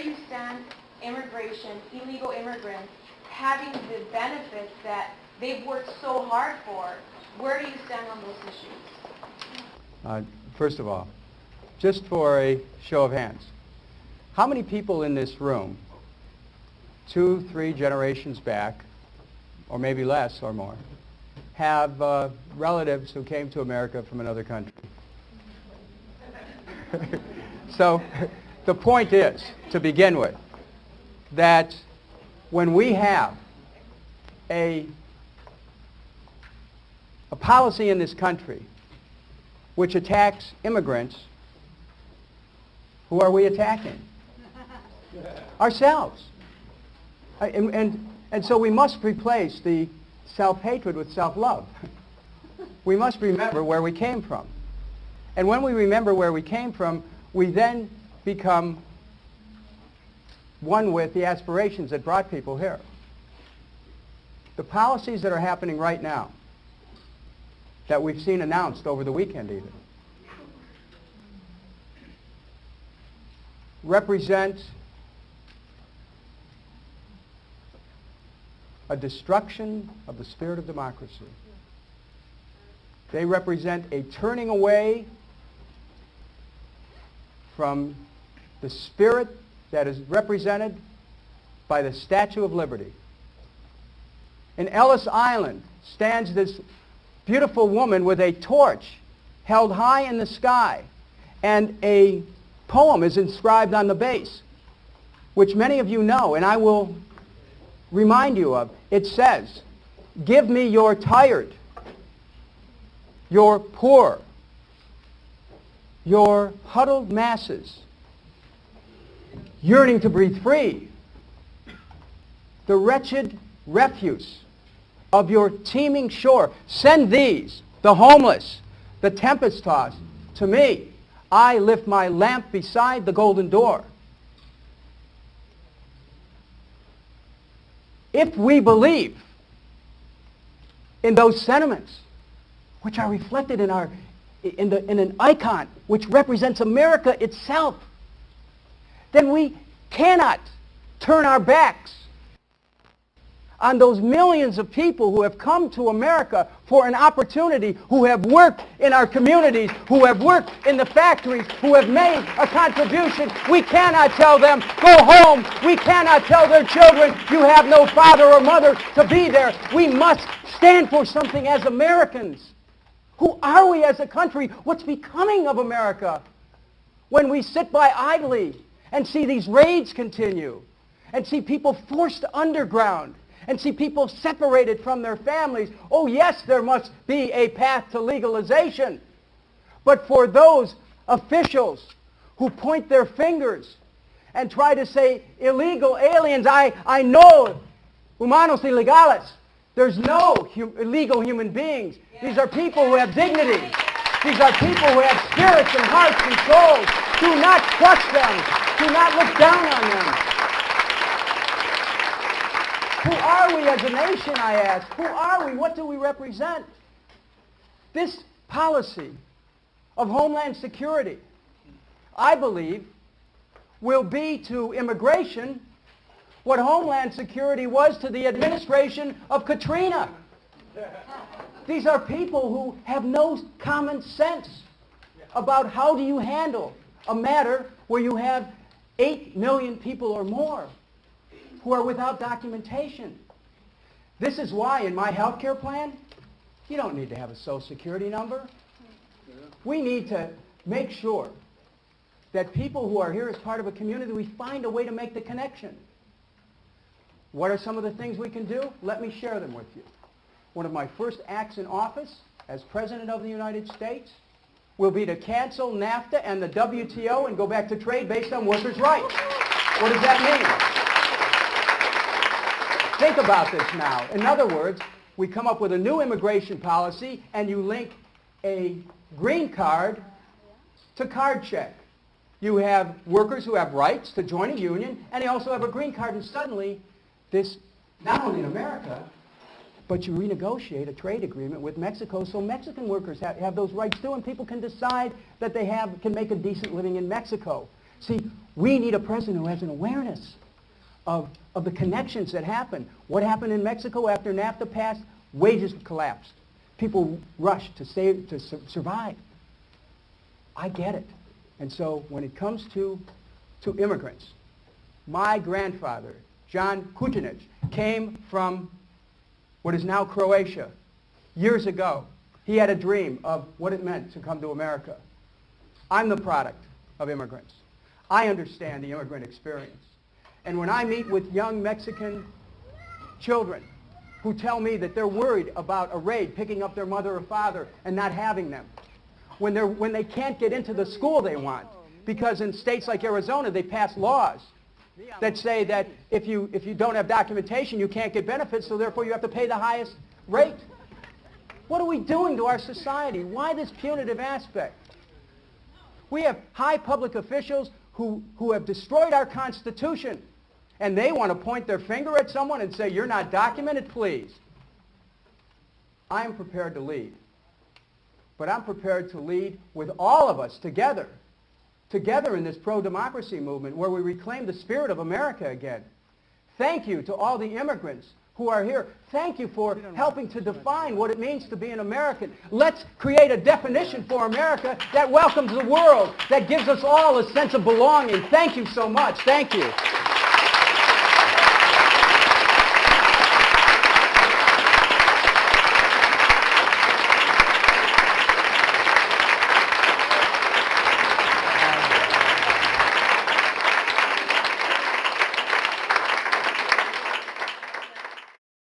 do you stand immigration, illegal immigrants, having the benefits that they've worked so hard for? Where do you stand on those issues? First of all, just for a show of hands, how many people in this room, 2, 3 generations back, or maybe less or more, have relatives who came to America from another country? So the point is, to begin with, that when we have a policy in this country which attacks immigrants, who are we attacking? Ourselves. And so we must replace the self-hatred with self-love. We must remember where we came from. And when we remember where we came from, we then become one with the aspirations that brought people here. The policies that are happening right now, that we've seen announced over the weekend even, represent a destruction of the spirit of democracy. They represent a turning away from the spirit that is represented by the Statue of Liberty. In Ellis Island stands this beautiful woman with a torch held high in the sky, and a poem is inscribed on the base, which many of you know, and I will remind you of. It says, "Give me your tired, your poor, your huddled masses, yearning to breathe free, the wretched refuse of your teeming shore. Send these, the homeless, the tempest-tossed, to me. I lift my lamp beside the golden door." If we believe in those sentiments, which are reflected in an icon which represents America itself, then we cannot turn our backs on those millions of people who have come to America for an opportunity, who have worked in our communities, who have worked in the factories, who have made a contribution. We cannot tell them, go home. We cannot tell their children, you have no father or mother to be there. We must stand for something as Americans. Who are we as a country? What's becoming of America when we sit by idly and see these raids continue, and see people forced underground, and see people separated from their families? Oh yes, there must be a path to legalization. But for those officials who point their fingers and try to say, illegal aliens, I know, humanos ilegales, there's no illegal human beings. These are people who have dignity. These are people who have spirits and hearts and souls. Do not crush them. Do not look down on them. Who are we as a nation, I ask? Who are we? What do we represent? This policy of Homeland Security, I believe, will be to immigration what Homeland Security was to the administration of Katrina. These are people who have no common sense about how do you handle a matter where you have 8 million people or more who are without documentation. This is why in my health care plan, you don't need to have a Social Security number. We need to make sure that people who are here as part of a community, we find a way to make the connection. What are some of the things we can do? Let me share them with you. One of my first acts in office as President of the United States will be to cancel NAFTA and the WTO and go back to trade based on workers' rights. What does that mean? Think about this now. In other words, we come up with a new immigration policy and you link a green card to card check. You have workers who have rights to join a union, and they also have a green card, and suddenly this, not only in America, but you renegotiate a trade agreement with Mexico so Mexican workers have those rights too, and people can decide that they can make a decent living in Mexico. See, we need a president who has an awareness of the connections that happen. What happened in Mexico after NAFTA passed? Wages collapsed. People rushed to survive. I get it. And so when it comes to immigrants, my grandfather, John Kutinic, came from what is now Croatia years ago. He had a dream of what it meant to come to America. I'm the product of immigrants. I understand the immigrant experience. And when I meet with young Mexican children who tell me that they're worried about a raid picking up their mother or father and not having them, when they can't get into the school they want, because in states like Arizona they pass laws that say that if you don't have documentation you can't get benefits, so therefore you have to pay the highest rate. What are we doing to our society? Why this punitive aspect? We have high public officials who have destroyed our Constitution, and they want to point their finger at someone and say, you're not documented, please. I am prepared to lead. But I'm prepared to lead with all of us together in this pro-democracy movement where we reclaim the spirit of America again. Thank you to all the immigrants who are here. Thank you for helping to define what it means to be an American. Let's create a definition for America that welcomes the world, that gives us all a sense of belonging. Thank you so much. Thank you.